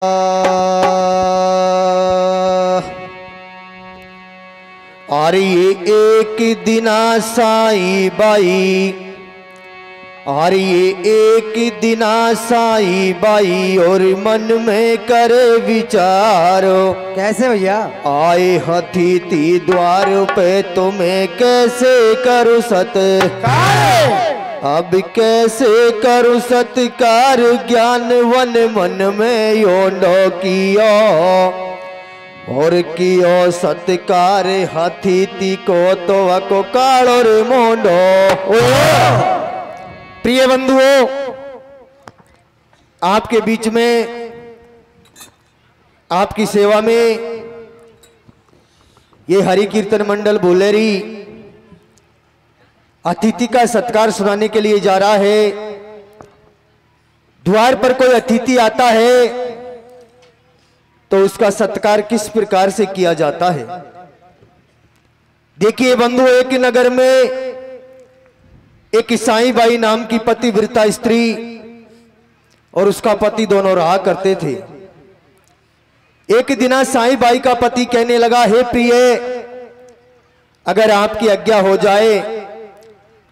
अरे ये एक दिना साई बाई, अरे ये एक दिना साई बाई और मन में करे विचारो। कैसे भैया? आए हथी ती द्वार पे तुम्हें कैसे करूं सत्कार, अब कैसे करूं सत्कार, ज्ञान वन मन में योंडो कियो और कियो सत्कार, हाथी ती को तो वको कालो रे मोंडो। प्रिय बंधुओं, आपके बीच में आपकी सेवा में ये हरि कीर्तन मंडल बोलेरी अतिथि का सत्कार सुनाने के लिए जा रहा है। द्वार पर कोई अतिथि आता है तो उसका सत्कार किस प्रकार से किया जाता है। देखिए बंधु, एक नगर में एक साई बाई नाम की पतिव्रता स्त्री और उसका पति दोनों रहा करते थे। एक दिन साई बाई का पति कहने लगा, हे प्रिय, अगर आपकी आज्ञा हो जाए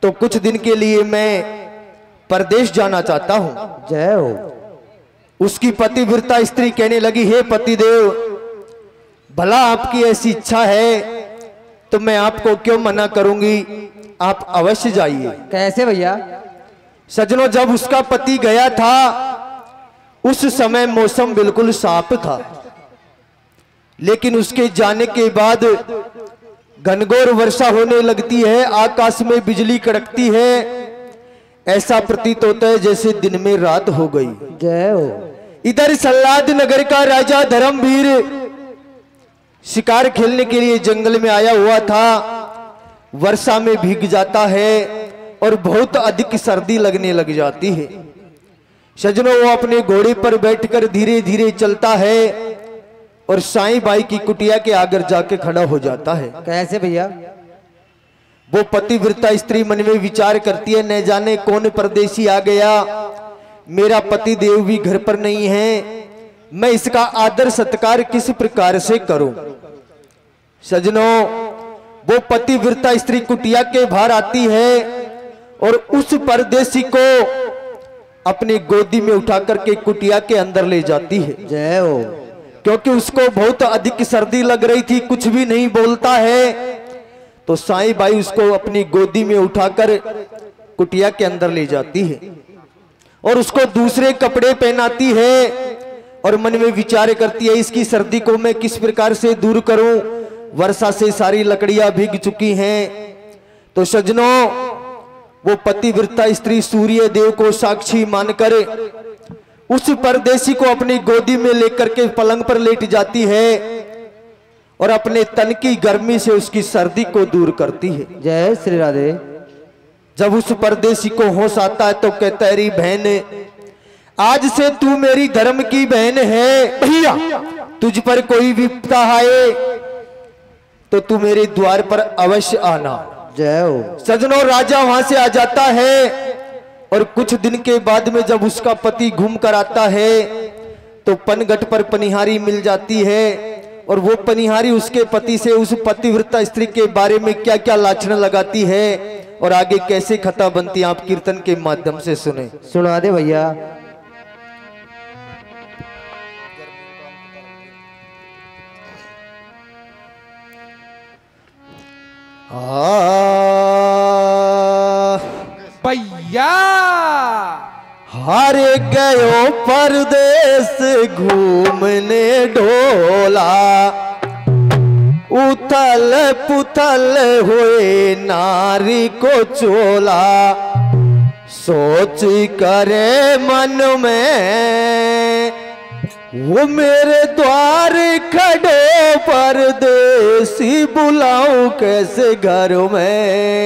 तो कुछ दिन के लिए मैं परदेश जाना चाहता हूं। जय हो। उसकी पतिव्रता स्त्री कहने लगी, हे पतिदेव, भला आपकी ऐसी इच्छा है तो मैं आपको क्यों मना करूंगी, आप अवश्य जाइए। कैसे भैया? सजनों, जब उसका पति गया था उस समय मौसम बिल्कुल साफ था, लेकिन उसके जाने के बाद घनघोर वर्षा होने लगती है, आकाश में बिजली कड़कती है, ऐसा प्रतीत होता है जैसे दिन में रात हो गई। जय हो। इधर सल्लाद नगर का राजा धर्मवीर शिकार खेलने के लिए जंगल में आया हुआ था। वर्षा में भीग जाता है और बहुत अधिक सर्दी लगने लग जाती है। सजनों, वो अपने घोड़े पर बैठकर धीरे धीरे चलता है और साईं बाई की कुटिया के आगे जाके खड़ा हो जाता है। कैसे भैया? वो पतिव्रता स्त्री मन में विचार करती है, न जाने कौन परदेसी आ गया, मेरा पति देव भी घर पर नहीं है, मैं इसका आदर सत्कार किस प्रकार से करूं। सजनों, वो पतिव्रता स्त्री कुटिया के बाहर आती है और उस परदेसी को अपनी गोदी में उठा करके कुटिया के अंदर ले जाती है। जय हो। क्योंकि उसको बहुत अधिक सर्दी लग रही थी, कुछ भी नहीं बोलता है, तो साईं बाई उसको अपनी गोदी में उठाकर कुटिया के अंदर ले जाती है और उसको दूसरे कपड़े पहनाती है और मन में विचार करती है, इसकी सर्दी को मैं किस प्रकार से दूर करूं, वर्षा से सारी लकड़ियां भीग चुकी हैं। तो सजनों, वो पतिव्रता स्त्री सूर्य देव को साक्षी मानकर उस परदेसी को अपनी गोदी में लेकर के पलंग पर लेट जाती है और अपने तन की गर्मी से उसकी सर्दी को दूर करती है। जय श्री राधे। जब उस परदेसी को होश आता है तो कहता है, री बहन, आज से तू मेरी धर्म की बहन है। भैया, तुझ पर कोई विपदा आए तो तू मेरे द्वार पर अवश्य आना। जय हो। सजनों, राजा वहां से आ जाता है और कुछ दिन के बाद में जब उसका पति घूम कर आता है तो पनघट पर पनिहारी मिल जाती है और वो पनिहारी उसके पति से उस पतिव्रता स्त्री के बारे में क्या क्या लाछना लगाती है और आगे कैसे खता बनती है, आप कीर्तन के माध्यम से सुने। सुना दे भैया। भैया हारे गयो परदेस घूमने ढोला, उथल पुथल हुए नारी को चोला, सोच करे मन में वो मेरे द्वार खड़ो परदेसी, बुलाऊं कैसे घर में,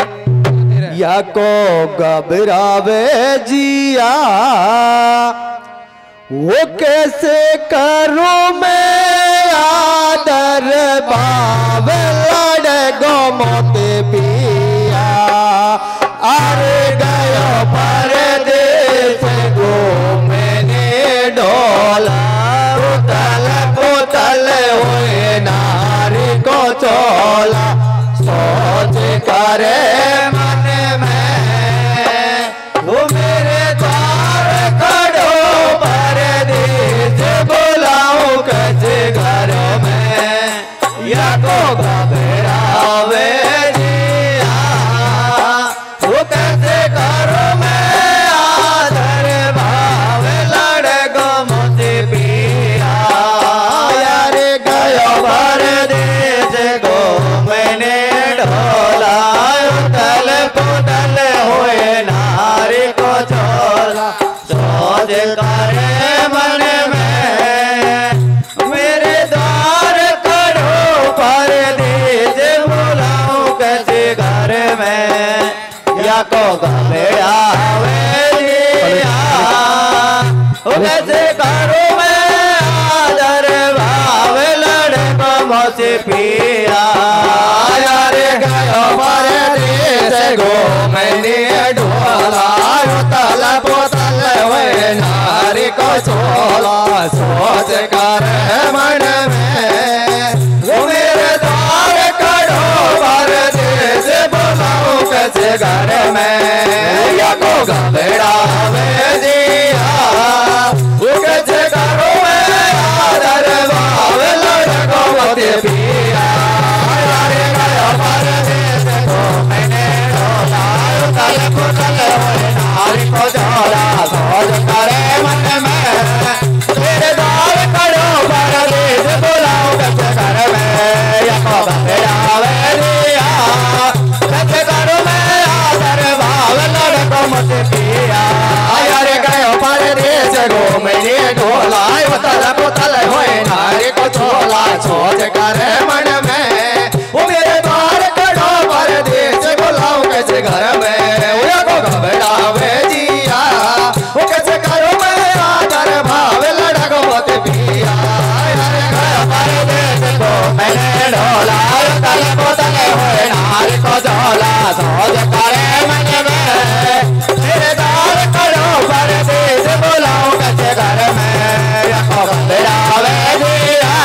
या को घबरावे जिया, वो कैसे करूं मैं आदर भाव, लड़ गो मोते पिया, अरे गयो परदेस घूमने ढोला, चोला सोच करे मन में वो मेरे द्वार खड़ो परदेस बुलाऊं कैसे घर में या को घबरावे जिया वो कैसे करो मैं आदर भाव लड़ गो मुझे पिया यार गयो परदेस गो मैंने ढोला उतल पुतल हुए नारी को छोला सोच करे मन में मेरे द्वार करो परदेस बुलाऊं कैसे घर में या को घबरावे जिया वो कैसे करूं मैं आदर भाव लड़को मुझसे पिया यार गयो परदेस गो मैंने ढोला उतल पुतल हुए नारी को छोला सोच कर मन में वो मेरे द्वार करो परदेस बुलाऊं कैसे घर में या को घबरावे जिया वो कैसे करूं मैं आदर भाव लड़को मुझसे पिया यार गयो परदेस गो मैंने ढोला उतल पुतल हुए नारी को छोला सोच करे मन में मेरे द्वार करो परदेस बुलाऊं कैसे घर में या को घबरावे जिया कैसे करूं मैं आदर भाव लड़को मुझसे पिया यार गयो परदेस गो मैंने ढोला उतल पुतल हुए नारी को छोला सोच करे मन में वो मेरे द्वार करो परदेस बुलाऊं कैसे घर में वो को घबरावे जिया वो कैसे करूं मैं आदर भाव लड़को मुझसे पिया यार गयो परदेस गो मैंने ढोला उतल पुतल हुए नारी को छोला सोच करे मन में मेरे द्वार करो परदेस बुलाऊं कैसे घर में या को घबरावे जिया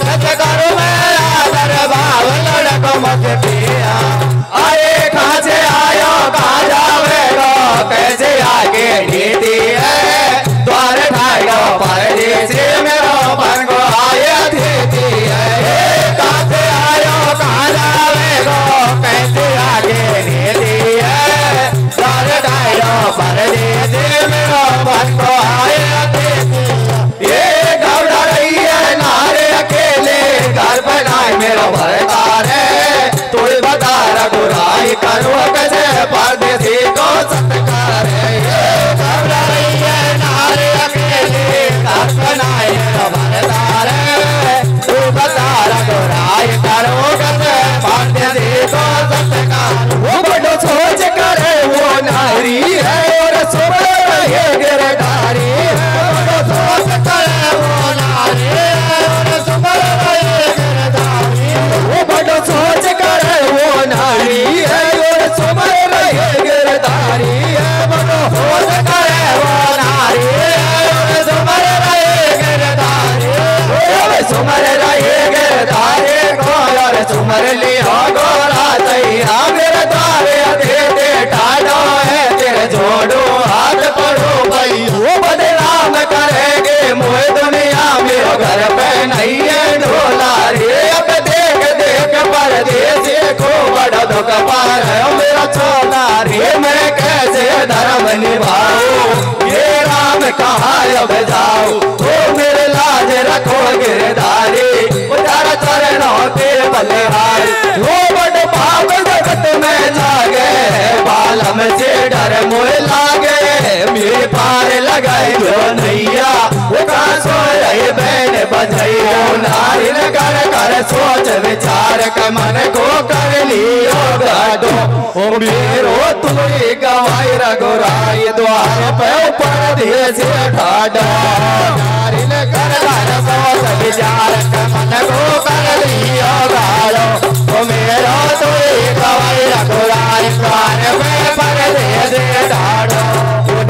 कैसे करूं मैं आदर भाव लड़को मुझसे पिया अरे कहाँ से आयो कहाँ जावेगो कैसे आगे नीति है द्वार ढाईगो परदेस मेरो बन गो आया दीदी है कहाँ से आयो कहाँ जावेगो कैसे आगे नीति है द्वार ढाईगो परदेस मेरो बन गो आया दीदी ये घबरा रही है नारे अकेले घर बनाए मेरा भरतार है तू बता रघुराई करो कैसे परदेसी को सत्कार है ये घबरा रही है नारे अकेले घर बनाए मेरा भरतार है तू बता रघुराई करो कैसे परदेसी को सत्कार वो बड़ो सोच करे वो नारी है और सुबह रहे गिरधारी है बड़ो सोच करे वो नारी है और सुबह रहे गिरधारी वो बड़ो सोच करे वो नारी है और सुबह रहे गिरधारी है बड़ो सोच करे वो नारी है और सुबह रहे गिरधारी है सुमर रहे गिरधारी को और सुमर लियो गोरा तैया गिरधारी दे ठाडो है तेरे जोड़ो हाथ पढ़ो भाई वो बदनाम करेंगे मोए दुनिया मेरो घर पे नहीं है ढोला रे अब देख देख परदेसी को बड़ा दुख पार है मेरा चोला रे मैं कैसे धर्म निभाऊं ये राम कहाँ अब जाऊं वो मेरे लाज रखो गिरधारी उतार चरणों के बलिहारी वो बड़े पाप जगत में जागे बालम से डर मोह लागे मेरे पार लगाई जो नैया वो कहाँ सो रही बहन बजैया नारी न कर कर सोच विचार के मन को कर लियो गाडो ओ मेरो तुम्हें गवाई रघुराई द्वार पे परदेस ठाडो नारी न कर कर सोच विचार के मन को कर लियो गाडो ओ मेरो तुम्हें गवाई रघुराई द्वार पे परदेस ठाडो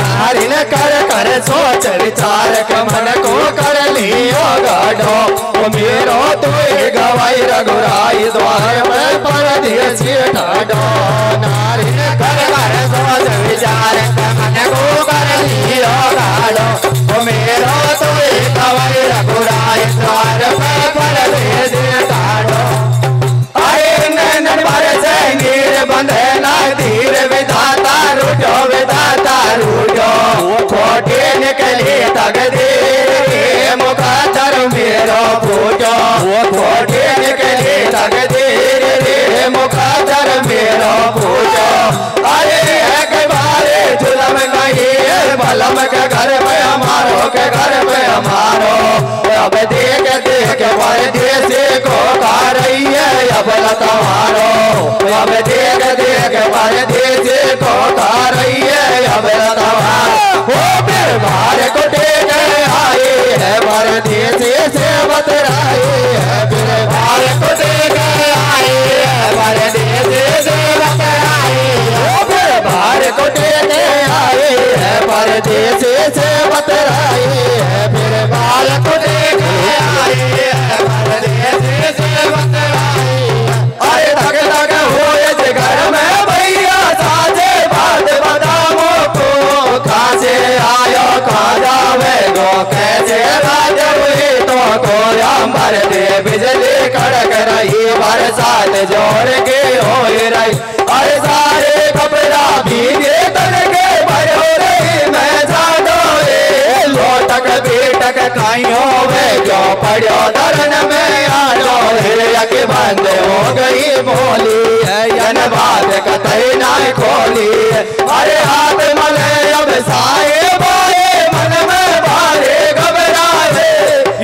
नारी न कर कर सोच विचार के मन को कर लियो गाडो ओ मेरो तुम्हें गवाई भाई रघुराई द्वार में परदेसी ठाडो नारी घर घर सोच विचार मन को कर लियो गाड़ो ओ मेरो तो एक भाई रघुराई द्वार में परदेसी ठाडो आए नैनन पर संगीर बंधे ना धीर विधाता रूठो खोटे निकले तकदीर मुखातर मेरो पूजो खोटे निकले तकदीर रे मुखातर मेरो पूजो अरे एक बारे जुलम नहीं बलम के घर पे हमारो के घर पे हमारो अब देख देख परदेसी को खा रही है अब तुम्हारो अब देख देख परदेसी को खा रही है अब तुम्हारो वो फिर बाहर को टेक आए है परदेसी से बतराए है फिर बाहर को टेक आए है परदेसी से बतराए वो फिर बाहर को टेक आए है परदेसी से बतराए है फिर बाहर को टेक आए है परदेसी से बतराए अरे धक धक होए जे घर में भैया साजे बात बदामो को खासे आयो खा जावे गो कैसे राज हुई तो को अंबर दे बिजली कड़क रही बरसात जोर के हो रही अरे सारे कपड़ा भीगे तन के भरो रही मैं जानो रे लोटक बेटक काई होवे क्यों पड़ो धरन में आलो हिरया के बंद हो गई बोली है यन बात कतई ना खोली अरे हाथ मले अब साए बाए मन में बारे घबराए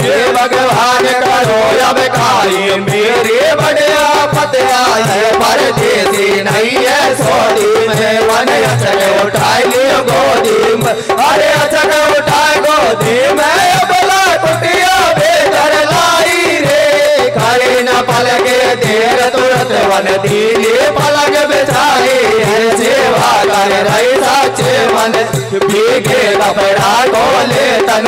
ये भगवान करो अब काई मेरे बढ़िया पतिया है परदेसी नहीं है सोदी में वन अचक उठाए लियो गोदी में अरे अचक उठाए गोदी में बला कुटिया बेहतर लाई रे खाए न पलके देर तुरंत वन दीली पलक बिछाई है सेवा कर रही साचे मन भीगे कपड़ा को ले तन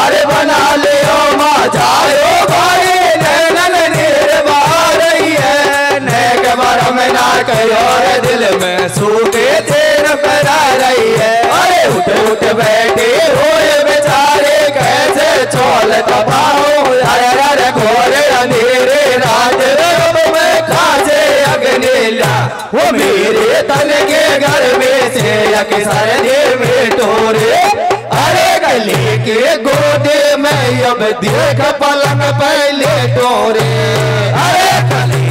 अरे बना लियो माँ जायो भाई नैनन नीर बहा रही है नेक बरम ना कहो रे दिल में सूखे तेर करा रही है अरे उठ उठ बैठे हुए बेचारे कैसे चोल दबाओ अरे अरे घोरे अंधेरे रात में खासे अग्निला वो मेरे तन के घर में से एक सर्दी में टोरे अरे गली के गोदे में अब देख पलंग पहले टोरे अरे गली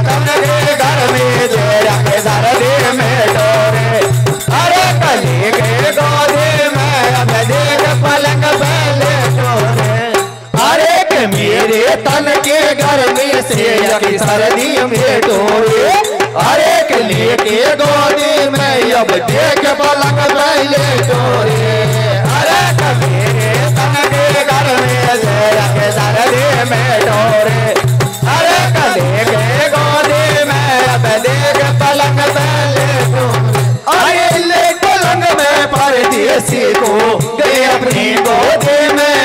तन के घर में से एक सर्दी में टोरे अरे गली के गोदे में अब देख पलंग पहले टोरे अरे के मेरे तन के घर में से एक सर्दी में टोरे अरे कली के गोदी में अब देख पलंग पहले टोरे अरे मेरे तन के घर में से एक सर्दी में टोरे अरे कली के गोदी में अब देख पलंग पहले टोरे अरे ले पलंग में परदेसी को गए अपनी गोदी में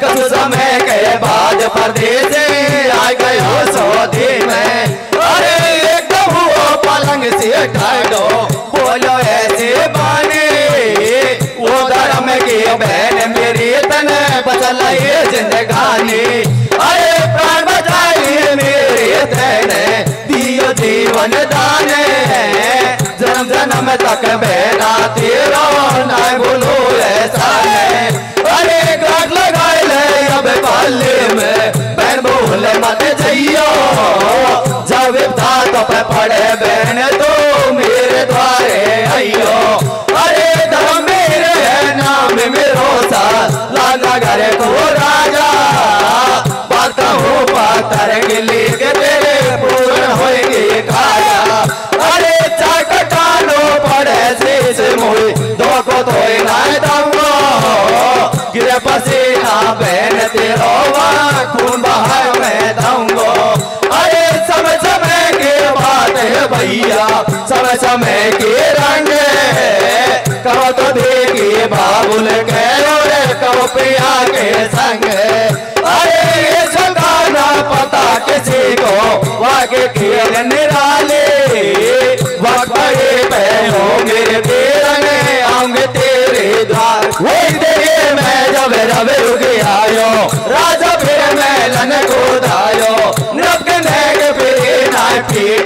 कुछ समय के बाद परदेसी आ गयो सऊदी में अरे एकदम वो पलंग से ठाडो बोलो ऐसे बाने वो धर्म की बहन मेरी तन बचल ये जिंदगानी अरे प्राण बचाई मेरे तन दियो जीवन दाने जन्म जन्म तक बहना तेरा ना भूलो ऐसा अरे गांठ लगाए ले अब पाले में बहन भूल मत जइयो जब तो पे पड़े बहन तो मेरे द्वारे आइयो अरे धर्म मेरे है नाम मेरो सा लाना घर को राजा बात हूँ पातर के लिए तेरे पूर्ण होएगी काया अरे चाकटानो पड़े से मोई दो को तो ना दूंगो गिरे पसीना बहन तेरो खून बहा मैं दूंगो अरे समय समय के बात है भैया समय समय के रंग कहो तो देखिए बाबुल के कहो प्रिया के संग अरे ये सगाना पता के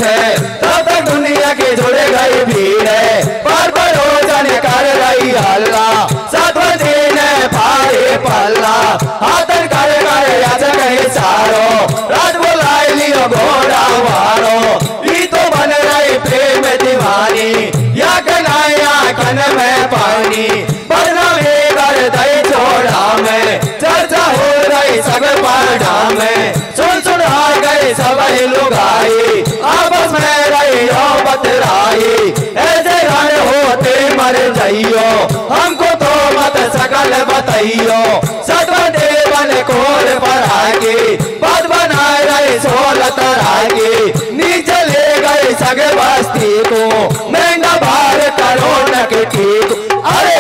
से तब तक दुनिया की जुड़ गई भीड़ है। पर रोजन कर रही अल्लाह सातवें दिन भारी पल्ला हाथन कर याद कहीं सारो रात बुलाई लियो घोड़ा वारो ई तो बन रही प्रेम दीवानी या कनाया कन में पानी बदना में कर दई छोड़ा में चर्चा हो रही सब पाड़ा में सुन आ गए सब लुगाई आपस में रही हो बतराई ऐसे रण होते मर जाइयो हमको तो मत सकल बताइयो सतवन देवन कोर पर आगे बात बनाए रहे सोलह तरह के नीचे ले गए सगे बस्ती को महंगा भार करोड़ के ठीक अरे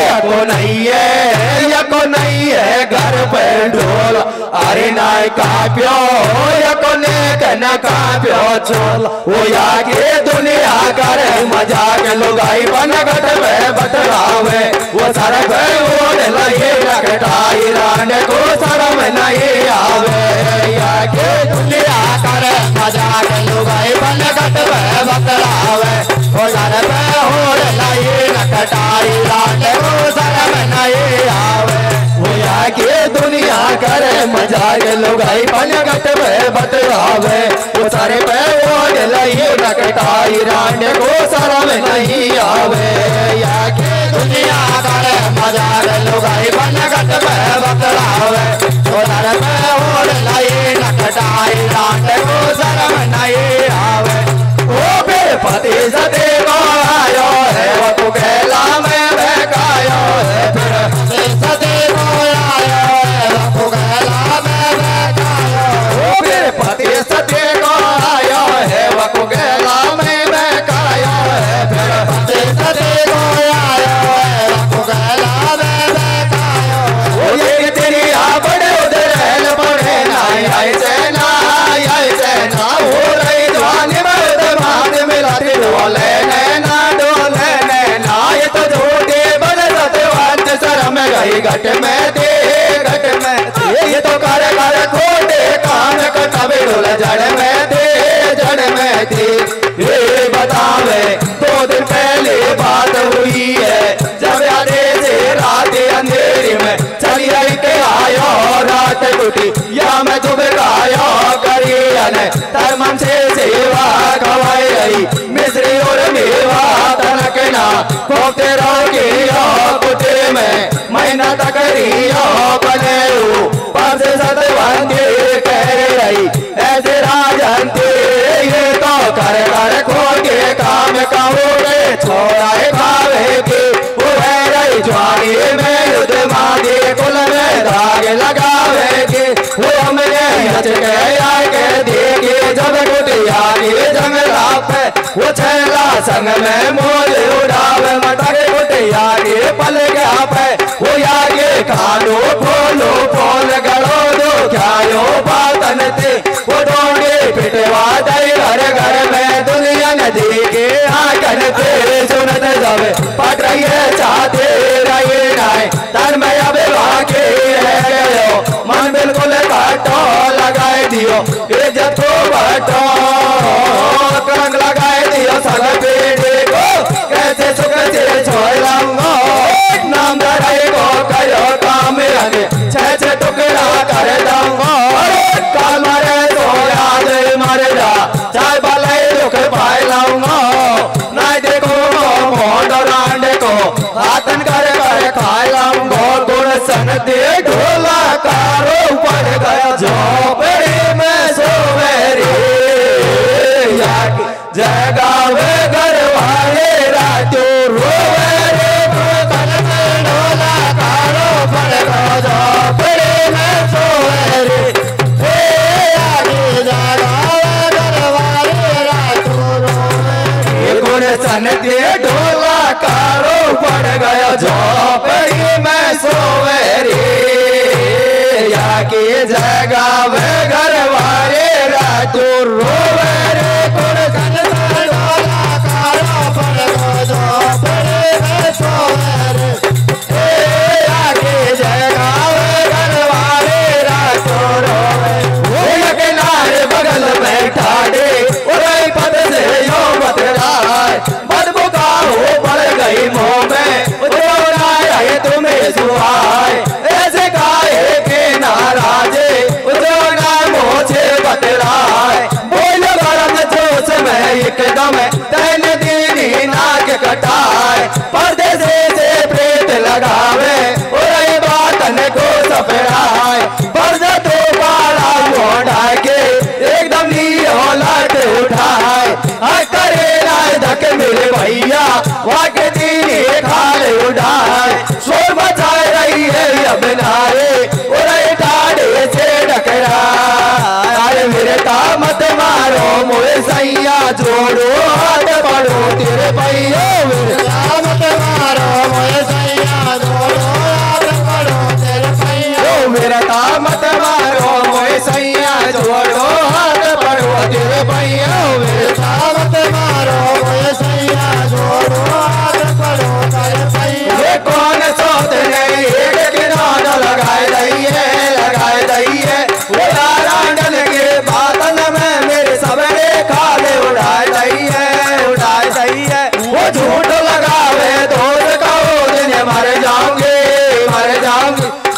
यको नहीं है घर पे ढोल अरे नाय काप्यो यको ने कना काप्यो चोल वो आगे दुनिया करे मजाक लुगाई बनगट में बतलावे वो सरग ओढ़ लगे रखटाई राने को शर्म नहीं आवे आगे दुनिया करे मजाक लुगाई बनगट में बतलावे वो सरग ओढ़ लगे रखटाई राने को शर्म नहीं आवे वो आगे दुनिया करे मजाक लुगाई बनगट में बतलावे वो सारे पे ओढ़ लगे रखटाई राने को शर्म नहीं आवे आगे दुनिया करे मजाक लुगाई बनगट में बतलावे वो सारे पे ओढ़ लगे रखटाई राने को शर्म नहीं आवे वो फिर पति सते आयो है वो तो कहला में बहकायो है फिर पति सते आयो है वो तो कहला में बहकायो वो फिर पति सते आयो है वो तो कहला में बहकायो है फिर पति सते आयो है वो तो कहला में बहकायो वो ये तेरी बड़े उधर हेल पड़े ना ऐसे ना हो रही जवानी में मान मिलाती डोले नैना ये तो झूठे बड़े सत्यवान शर्म गई घट में दे ये तो कर खोटे कान कटवे डोल जड़ में दे ये बतावे 2 दिन पहले बात हुई है जब यादे से रात अंधेरी में चली आई के आयो रात टूटी या मैं तुम्हें गायो करियन तरमन से सेवा खवाई आई मिश्री और मेवा तनकना खोते रहोगे कुटे में महीना तक रियो बने पास सतवंती कह रही ऐसे राजन ये तो कर खोगे काम कहोगे छोड़ा खावे के वो है रही ज्वानी में युद्ध मांगे कुल में धागे लगावेगे वो हमें के देखे जब कुटिया के जंगला पे वो छैला संग में मोल उड़ावे मटक कुटिया के पल गया पे वो आगे कानो खोलो खोल गड़ो दो ख्यायो बातन थे वो डोंगे पिटवा दई घर में दुनिया नदी के आंगन थे सुनत जब पट रही है चाहते रही नाय तन में अब वाके रह गयो मन बिल्कुल काटो लगाए दियो ये जब तो बटो रंग लगाए दियो सग पेड़े को कैसे सुख से छोड़ लाऊंगा नाम धराई को करो काम रंग 6 टुकड़ा कर दूंगा काल मारे तो याद मर जा चाय बाले दुख पाए लाऊंगा ना देखो मोड़ रांडे को हाथन कर खाए लाऊंगा गुण सन दे ढोला कारो पड़ गया झोपड़ी में सोवेरी जगावे घर वाले रातों रोवे रे ढोला कारो पड़ गया झोपड़ी में सोवेरी सन दे ढोला कारो पड़ गया झोपड़ी में सोवेरी याके जगावे घर वाले रातों रोवे रे गुण सन ढोला कारो पड़ गया झोपड़ी में सोवेरी याके जगावे घर वाले रातों रोवे वो किनारे बगल में ठाड़े और पद से दम तन दीनी नाक कटाए परदेसे से प्रेत लगावे और बातन को सफराए पर्दा तो बाला मोड़ा के एकदम नीलो लाट उठाए करे राय धक मेरे भैया वाके दीनी खाले उड़ाए शोर मचा रही है अब नारे और ठाड़े से टकराए अरे मेरे मत मारो मोए सैया जोड़ो हाथ पड़ो तेरे भैया मेरे मत मारो मोए सैया जोड़ो हाथ पड़ो तेरे भैया मेरा मत मारो मोए सैया जोड़ो हाथ पड़ो तेरे भैया मेरे मत मारो मोए सैया जोड़ो हाथ पड़ो तेरे भैया ये कौन सोच नहीं एक किनारा लगाए रही है वो रांडन के बातन में मेरे सबरे खाले उड़ाए दई है वो झूठ लगावे दोस्त कहो दिन मर जाऊंगे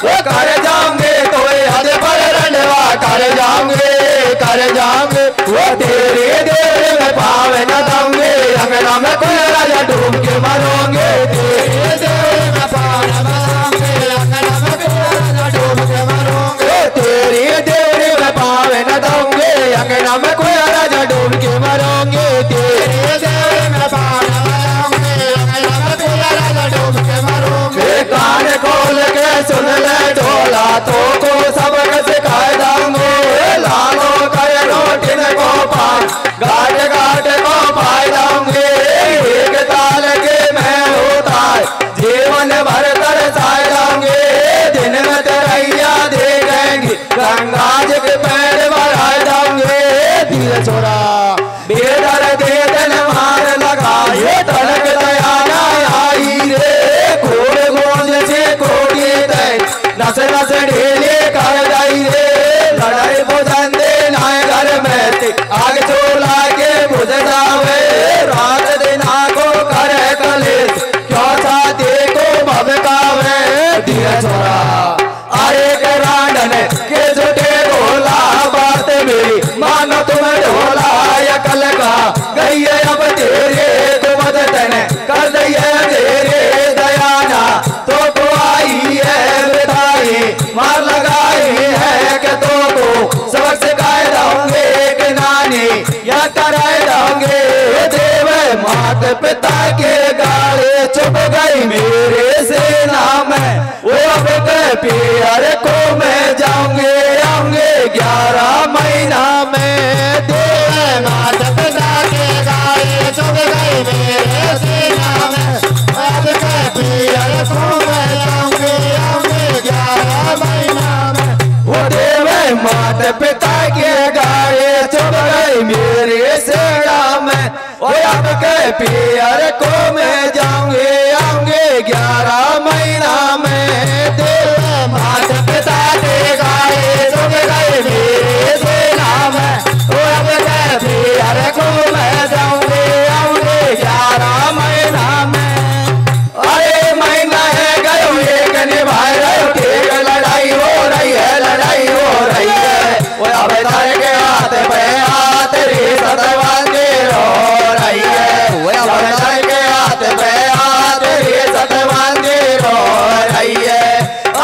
वो कर जाऊंगे तो हद पर रंडवा कर जाऊंगे वो तेरे देर में पावे न दूंगे अंगना में कोई राजा डूब के मरोगे तेरे देर में पावे न दूंगे अंगना में कोई राजा डूब के मरोगे तेरी देवरी में पावे न दूंगे अंगना में कोई राजा डूब के मरोगे तेरी देवरी में पावे न दूंगे अंगना में कोई राजा डूब के मरोगे कान खोल के सुन ले ढोला तो को सबक सिखाए दूंगे लालो कर रोटिन को पान गाट को पाए दूंगे एक ताल के मैं होता जीवन भर तरसाए दूंगे दिन में तरैया देखेंगे गंगा जी के पैर बढ़ाए दूंगे दिल छोड़ा बेदर दे दिन मार लगा ये तड़क दया ना आई रे घोड़ गोंद से कोटी दे नस नस ढेले कर दाई रे लड़ाई बुझन दे नाय घर में से आग चोला के बुझ जावे रात दिन को करे कलेश क्यों साथे को भबकावे दिया छोरा अरे के रांडन के झूठे बोला बात मेरी मानो तुम ढोला या कल का गई है अब तेरे को मदद कर दिए तेरे दयाना तो को आई है विधाई मार लगाई है कि तो को सबक सिखाए दूंगे कि नानी या कराए दूंगे देव मात पिता के गाले चुप गई मेरे सेना में वो अब के प्यार को मैं जाऊंगे आऊंगे 11 महीना में देव मात पिता के गाले चुप गई मेरे सेना में अब के प्यार को मैं जाऊंगे आऊंगे 11 महीना में वो देव मात पिता के गाले चुप गई मेरे सेना में वो अब के प्यार को मैं जाऊंगे आऊंगे 11 महीना में देव मात पिता के गाले चुप गई मेरे सेना में वो अब के प्यार को मैं जाऊंगे आऊंगे 11 महीना में अरे महीना है गयो एक निभाए रहो ठीक लड़ाई हो रही है वो अब तारे के हाथ पे हाथ रे सतवांगे रो रही है वो अब तारे के हाथ पे हाथ रे सतवांगे रो रही है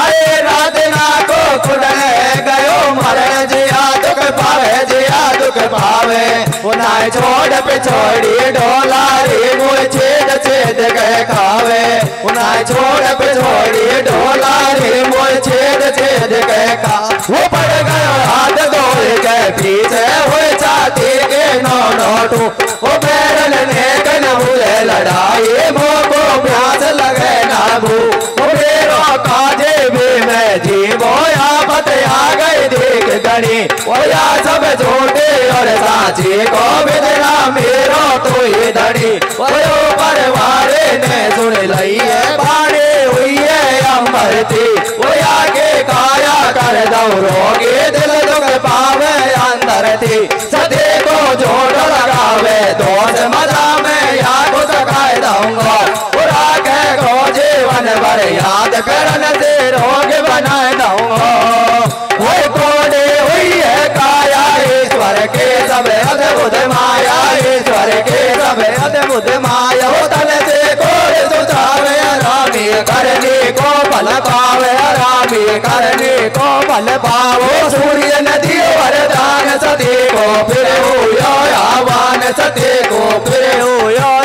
अरे रात ना को खुदने गयो मरण जिया दुख पावे वो ना छोड़ पे छोड़ी ढोला रे वो छेद गए खावे वो ना छोड़ पे छोड़ी ढोला रे वो छेद गए खा वो पड़ गयो हाथ गोल के पीछे हुए छाती के नोटू वो बैरन ने कन भूले लड़ाई वो को प्यास लगे ना भू वो मेरो काजे भी मैं जी वो आफत आ गई देख गणी वो या सब छोटे और साची को बिदना मेरो तो ये धड़ी वो परवारे ने सुन लई है बाड़े हुई है अमरती वो आगे काया कर दौड़ोगे दिल दुख पावे अंदर थी सदे को जोड़ लगावे दोस्त मजा में या को सखाए दूंगा पूरा को जीवन भर याद करन से रोग बनाए दूंगा वो कोडे हुई है काया ईश्वर के सब अद्भुत माया ईश्वर के करने को बल पाओ सूर्य नदी वरदान सती को फिर हो आवान सती को फिर हो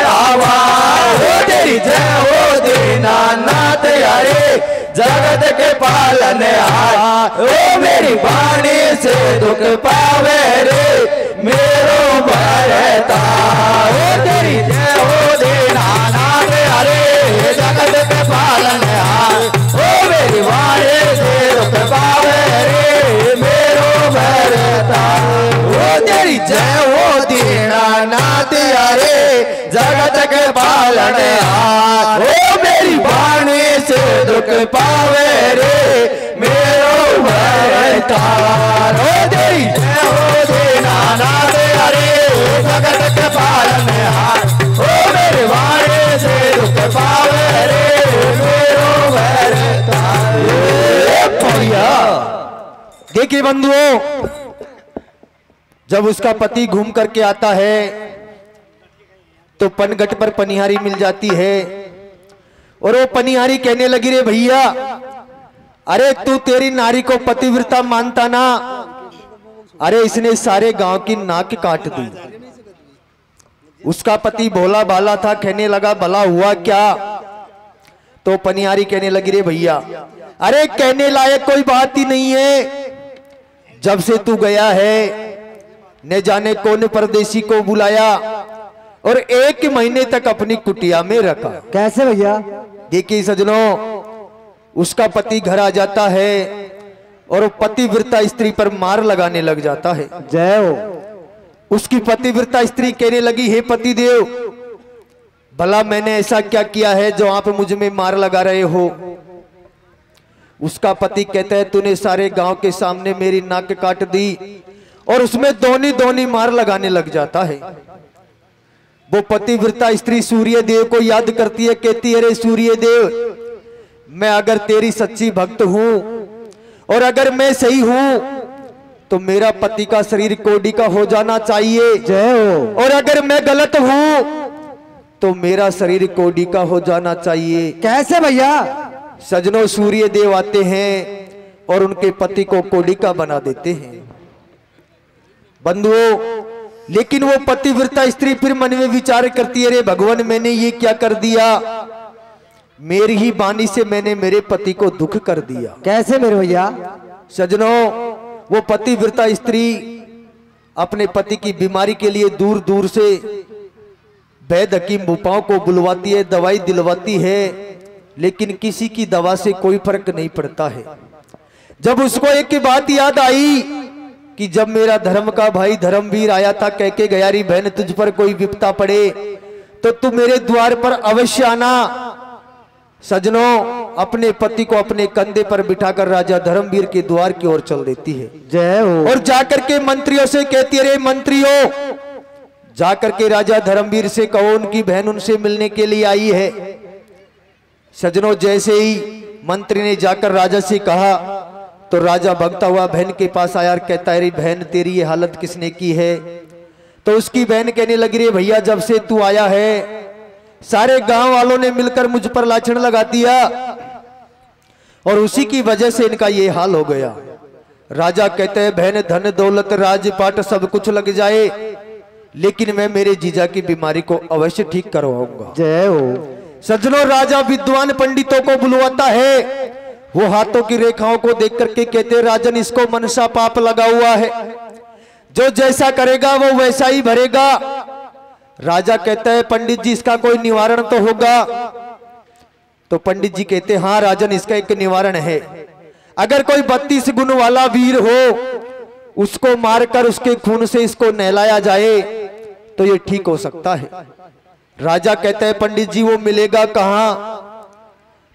आवान हो तेरी जय हो दीनानाथ हरे जगत के पालन हार ओ मेरी वाणी से दुख पावे रे मेरो भरता ओ तेरी जय हो दीनानाथ हरे जगत के पालन हार ओ मेरी वाणी से दुख पावे रे मेरो भरता ओ तेरी जय हो दीनानाथ हरे जगत के पालन हार ओ मेरी वाणी से दुख पावे रे मेरो भरता ओ तेरी जय हो दीनानाथ हरे जगत के पालन हार ओ मेरी वाणी से दुख पावे रे मेरो भरता। देखिए बंधुओं, जब उसका पति घूम करके आता है तो पनघट पर पनिहारी मिल जाती है और वो पनिहारी कहने लगी रे भैया, अरे तू तेरी नारी को पतिव्रता मानता ना, अरे इसने सारे गांव की नाक काट दी। उसका पति भोला भाला था, कहने लगा भला हुआ क्या? तो पनिहारी कहने लगी रे भैया, अरे कहने लायक कोई बात ही नहीं है, जब से तू गया है न जाने कौन परदेसी को बुलाया और 1 महीने तक अपनी कुटिया में रखा। कैसे भैया? देखिए सजनों, उसका पति घर आ जाता है और वो पतिव्रता स्त्री पर मार लगाने लग जाता है। जय हो। उसकी पतिव्रता स्त्री कहने लगी, हे पतिदेव, भला मैंने ऐसा क्या किया है जो आप मुझ में मार लगा रहे हो? उसका पति कहता है, तूने सारे गांव के सामने मेरी नाक काट दी, और उसमें दोनी दोनी मार लगाने लग जाता है। वो पतिव्रता स्त्री सूर्य देव को याद करती है, कहती है, अरे सूर्य देव, मैं अगर तेरी सच्ची भक्त हूं और अगर मैं सही हूं तो मेरा पति का शरीर कोडी का हो जाना चाहिए। जय हो। और अगर मैं गलत हूं तो मेरा शरीर कोडी का हो जाना चाहिए। कैसे भैया? सजनों, सूर्य देव आते हैं और उनके पति को कोडी का बना देते हैं। बंधुओं, लेकिन वो पतिव्रता स्त्री फिर मन में विचार करती है, रे भगवान, मैंने ये क्या कर दिया? मेरी ही वाणी से मैंने मेरे पति को दुख कर दिया। कैसे मेरे भैया? सजनों, वो पतिव्रता स्त्री अपने पति की बीमारी के लिए दूर दूर से वैद्य हकीम भूपाओं को बुलवाती है, दवाई दिलवाती है, लेकिन किसी की दवा से कोई फर्क नहीं पड़ता है। जब उसको एक की बात याद आई कि जब मेरा धर्म का भाई धर्मवीर आया था, कह के गया, री बहन, तुझ पर कोई विपता पड़े तो तू मेरे द्वार पर अवश्य आना। सजनों, अपने पति को अपने कंधे पर बिठाकर राजा धर्मवीर के द्वार की ओर चल देती है। जय हो। और जाकर के मंत्रियों से कहती है, रे मंत्रियों, जाकर के राजा धर्मवीर से कहो उनकी बहन उनसे मिलने के लिए आई है। सजनों, जैसे ही मंत्री ने जाकर राजा से कहा तो राजा भगता हुआ बहन के पास आया और कहता है, रे बहन, तेरी ये हालत किसने की है? तो उसकी बहन कहने लगी, रे भैया, जब से तू आया है सारे गांव वालों ने मिलकर मुझ पर लाछन लगा दिया और उसी की वजह से इनका ये हाल हो गया। राजा कहते हैं, बहन, धन दौलत राजपाट सब कुछ लग जाए, लेकिन मैं मेरे जीजा की बीमारी को अवश्य ठीक करवाऊंगा। जय हो। सज्जनों, राजा विद्वान पंडितों को बुलवाता है। वो हाथों की रेखाओं को देख करके कहते, राजन, इसको मनसा पाप लगा हुआ है, जो जैसा करेगा वो वैसा ही भरेगा। राजा कहता है, पंडित जी, इसका कोई निवारण तो होगा? तो पंडित जी कहते, हाँ राजन, इसका एक निवारण है। अगर कोई 32 गुण वाला वीर हो, उसको मारकर उसके खून से इसको नहलाया जाए तो ये ठीक हो सकता है। राजा कहता है, पंडित जी, वो मिलेगा कहाँ?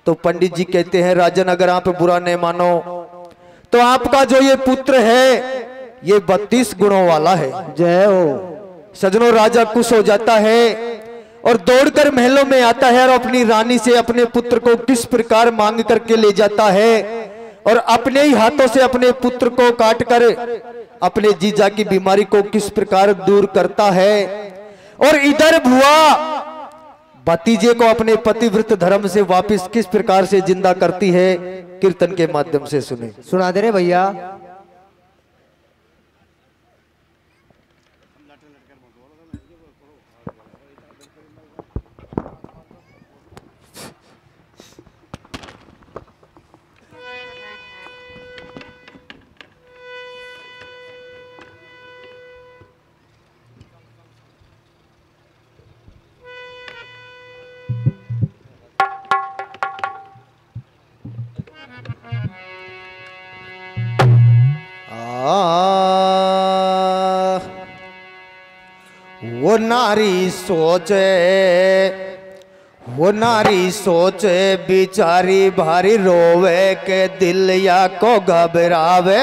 तो पंडित जी कहते हैं, राजन, अगर आप बुरा नहीं मानो तो आपका जो ये पुत्र है ये 32 गुणों वाला है। जय हो। सजनों, राजा खुश हो जाता है और दौड़कर महलों में आता है और अपनी रानी से अपने पुत्र को किस प्रकार मांग करके ले जाता है और अपने ही हाथों से अपने पुत्र को काटकर अपने जीजा की बीमारी को किस प्रकार दूर करता है। और इधर भुआ भतीजे को अपने पतिव्रत धर्म से वापस किस प्रकार से जिंदा करती है, कीर्तन के माध्यम से सुने। सुना दे रे भैया। वो नारी सोचे, वो नारी सोचे बिचारी भारी रोवे के दिल या को घबरावे।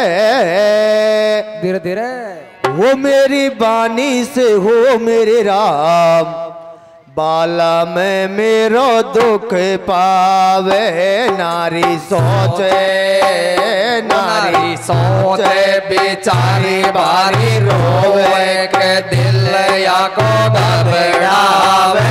धीरे धीरे। वो मेरी बानी से हो मेरे राम, बाला में मेरो दुख पावे। नारी सोचे, नारी सोचे बेचारी बारी रोवे के दिल या को घबरावे।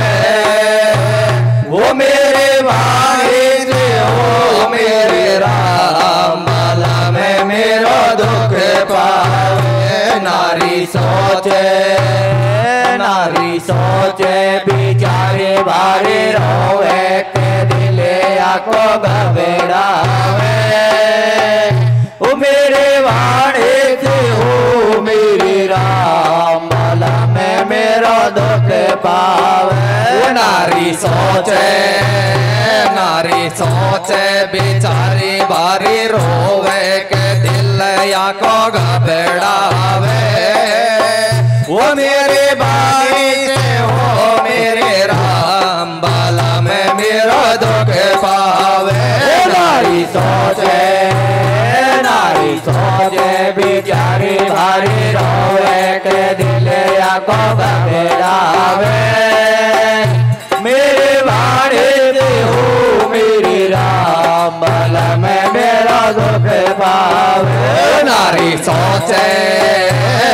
वो मेरे भाई से हो मेरे राम, बाला में मेरो दुख पावे। नारी सोचे, नारी सोचे बिचारे बारे रोवे के दिल या को घबरावे। ओ मेरे वाणे से हो मेरे राम, बाला में मेरा दुख पावे। नारी सोचे, नारी सोचे बेचारी बारी रोवे के दिल या को घबरावे। वो मेरे भाई से हो मेरे राम, बाला में मेरा दुख पावे। नारी सोचे, नारी सोचे बेचारी भारी रोवे के दिल या को घबरावे। मेरे भाड़े से हो मेरे राम, बाला में मेरा दुख पावे। नारी सोचे,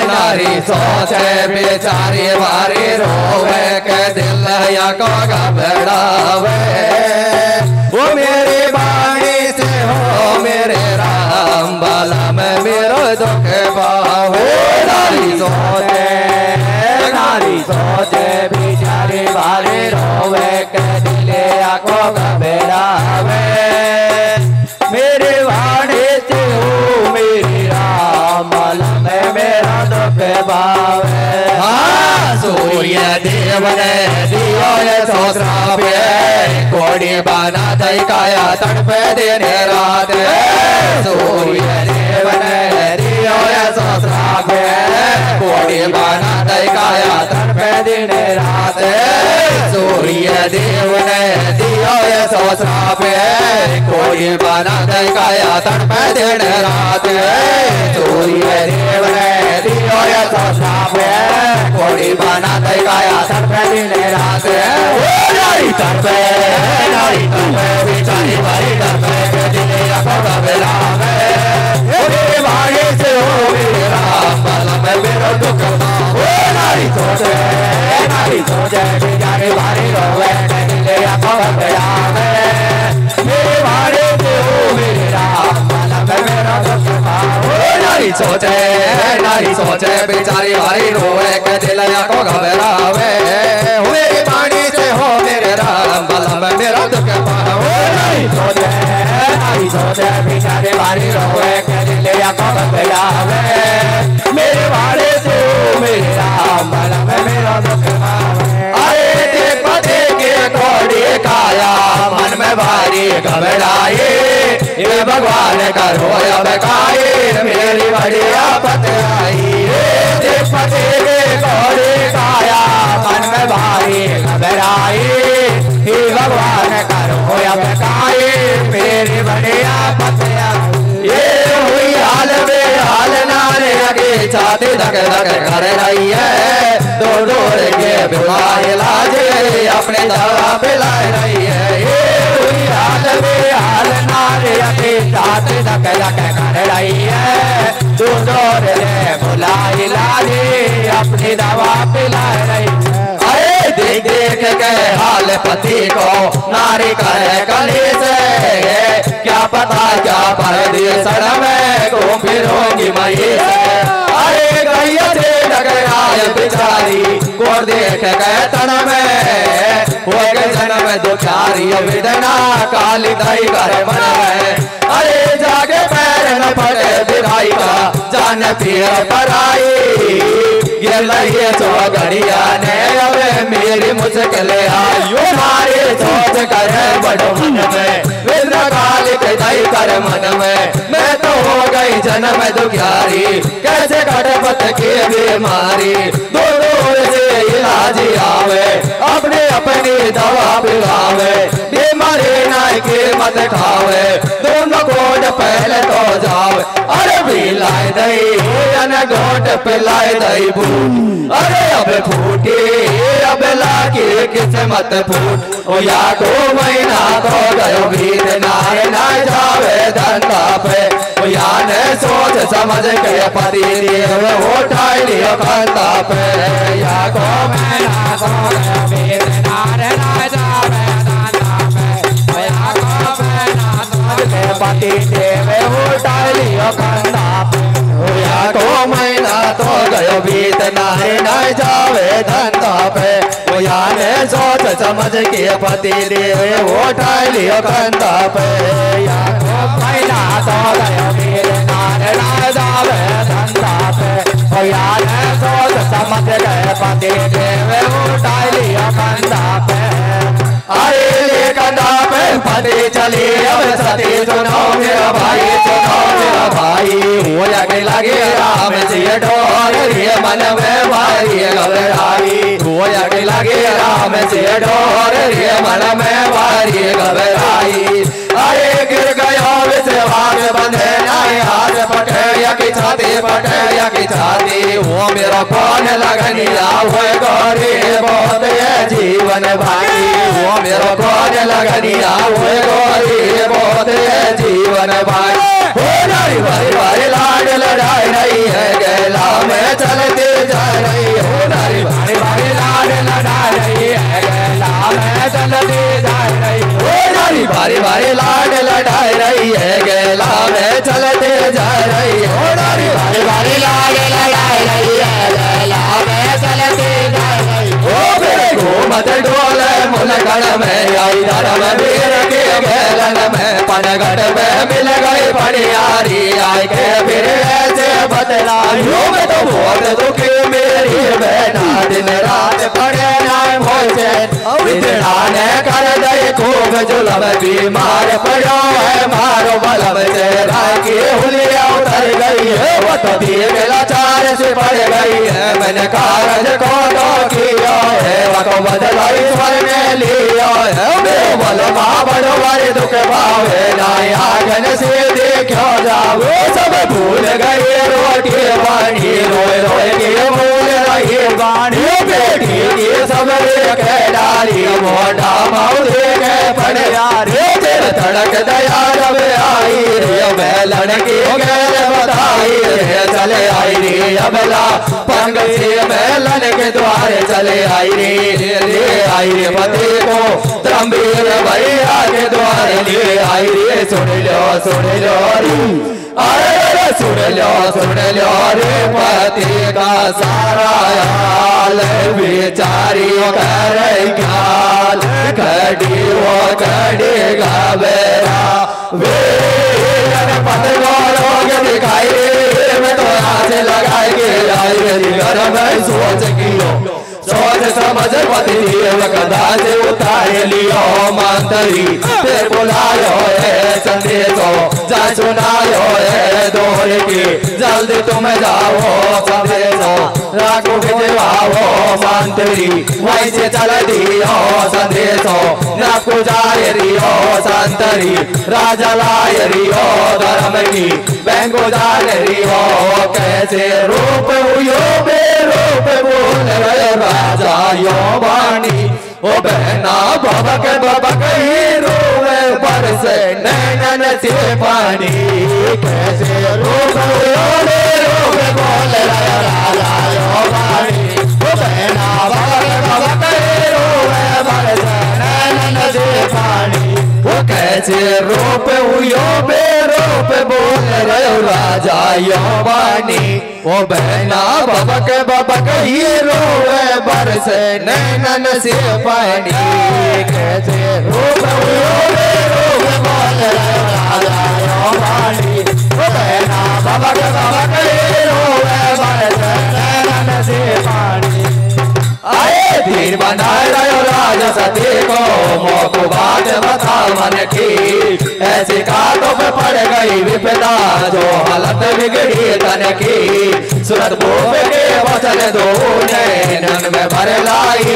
नारी सोचे बेचारी भारी रोवे के दिल या को घबरावे। वो मेरे बाणी से हो मेरे राम, बाला में मेरा दुख पावे। नारी सोचे, नारी सोचे बेचारी भारी रोवे के दिल या को घबरावे। मेरे वाणे से हो मेरे राम, बाला में मेरा दुख पावे। हाँ, सूर्य देव ने दियो ये सोश्राव्य, कोड़ी बना दई काया तड़पे दिन रात। सूर्य देव ने दियो ये सोश्राव्य, कोड़ी बना दई काया तड़पे दिन रात। सूर्य देव ने दियो ये सोश्राव्य, कोड़ी बना दई काया तड़पे दिन रात। सूर्य देव ने दियो ये सोश्राव्य, कोड़ी बना दई काया तड़पे दिन रात। नारी तड़पे, नारी तड़पे बेचारी भारी तड़पे के दिल या को घबरावे। मेरे भागे से हो मेरे राम, बाला में मेरा दुख पावे। नारी सोचे, नारी सोचे बेचारी भारी रोवे के दिल या को घबरावे। मेरे भागे से हो मेरे राम, बाला में मेरा दुख पावे। नारी सोचे, नारी सोचे बेचारी भारी रोवे के दिल या को घबरावे। मेरे बाणी से हो मेरे राम, बाला में मेरा दुख पावे। नारी सोचे, नारी सोचे बेचारी भारी रोवे के दिल या को घबरावे। मेरे बाणी से हो मेरे राम, बाला में मेरा दुख पावे। अरे देखो देखे घोड़ी काया, मन में भारी घबराए। ये भगवान करो अब काये, मेरी बड़ी आफत आई। देखो देखे घोड़ी काया, मन में भारी घबराए। हे भगवान करो अब काये, मेरी बड़ी आफत आई। ये हुई हाल में हाल नारे आगे छाती धक धक कर रही है। दो डोर के बीमार इलाजे अपने दवा पिला रही है। ये हुई हाल में हाल नारे आगे छाती धक धक कर रही है। दो डोर के बुला इलाजे अपनी दवा पिला रही है। अरे देख देख के हाल पति को नारी करे कलेश क्या पता क्या परदेश में घूम फिरोगी मई अरे गैया से डगराय बिचारी को देख गए तन में हो गए जन्म दुखारी वेदना काली दाई करे मन में अरे जागे पैर न पड़े बिराई का जान फिर पराई ये सो घड़िया ने अब मेरी मुश्किल आयो मारे सोच कर बड़ो मन में वेदना काली दाई कर मन में मैं तो हो गई जन्म दुखियारी कैसे कटपट के बीमारी दो दूर से इलाज आवे अपने अपनी दवा पिलावे बीमारी नाई के मत खावे दोनों गोट पहले तो जावे अरे पिलाए दई गोट पिलाए दई अरे अब फूटी अब लाके किस्मत फूट ओ या 2 महीना तो गयो बीत नारे ना जावे धंधा पे ओ या ने सोच समझ के पति देव उठा लियो कंधा पे या 2 महीना तो गयो बीत नारे ना जावे धंधा पे ओ या 2 महीना तो गयो पति देव उठा लियो कंधा पे ओ या 2 महीना तो गयो बीत नारे ना जावे धंधा पे ओ या ने सोच समझ के पति देव उठा लियो कंधा पे या 2 महीना तो गयो बीत नारे ना जावे धंधा पे ओ या ने सोच समझ के पति देव उठा लियो कंधा पे अरे कंधा पे पति चली अब सती सुनो मेरा भाई हो जाके लगे राम से डोर रे मन में भारी घबराई हो जाके लगे राम से डोर रे मन में भारी घबराई अरे गिर गया विश्वास बंधे नाई हाथ पटे या की छाती वो मेरा कौन लगनिया हुए गौरी बहुत ये जीवन भाई वो मेरा कौन लगनिया हुए गौरी बहुत ये जीवन भाई हो नारी भाई भाई लाड लड़ाई रही है गैला में चलते जा रही हो नारी भाई भाई लाड लड़ाई रही है गैला में चलते जा रही हो नारी भाई भाई लाड लड़ाई रही है गैला में चलते जा रही हो नारी भाई भाई लाड लड़ाई रही है गैला में चलते जा रही हो मेरे घूमत डोले मुलगढ़ में आई धर्म वीर के बेलन में पनगढ़ में मिल गई पड़ियारी आई के फिर ऐसे बदलाइयों में तो बहुत दुखी मेरी बहना दिन रात पड़े ना भोजे इतना ने कर दे खूब जुलम बीमार पड़ो है मारो बलम से राखी हुलिया उतर गई है वो तो दिए लाचार से पड़ गई है मैंने कारज को तो किया है वो तो बदला ईश्वर ने लिया है मेरे बलमा बड़ो बड़े दुख भावे ना आगन से देखो जाओ सब भूल गए रोटी पानी रोए रोए के भूल रही बाणी बेटी की सब के डाली मोटा माऊ देखे पड़ यार तेरे धड़क दया जब आई रे मैं लड़की गैर बताई रे चले आई रे अबला पंग से मैं के द्वारे चले आई रे ले आई रे पति को तंबीर भैया के द्वारे ले आई रे सुन लो अरे सुन लो रे पति का सारा हाल बेचारी कर ख्याल कड़ी वो कड़ी गबरा वे पत लोग दिखाई मैं तो हाथ लगाए के आई मेरी घर में सोच समझ पति देव कदा से उतार लियो मंत्री ते बुलायो है संदेशो जा सुनायो है दोहर के जल्दी तुम जाओ संदेशो राखो भिजवाओ मंत्री वैसे चल दियो संदेशो राखो जाए रियो संतरी राजा लाए रियो धर्म की बैंको जाए रियो कैसे रूप हुयो बेरूप बोल रहे राजा यो वाणी ओ बहना बबक ही रोवे बरसे नैनन से पानी कैसे रूप रोवे बोल राजा यो वाणी ओ बहना बबक ही रोवे ओ बहना बबक बबक ये रोवे बरसे नैनन से पानी कैसे रोवे पानी। ओ बहना बबक बबक ये रोवे बरसे नैनन से पानी। आए धीर बनाए रहो राजा सती को मोको बात बता मन की ऐसी काटों पे पड़ गई विपदा जो हालत बिगड़ी तन की। सूरत बोल के वचन दो नैनन में भर लाई।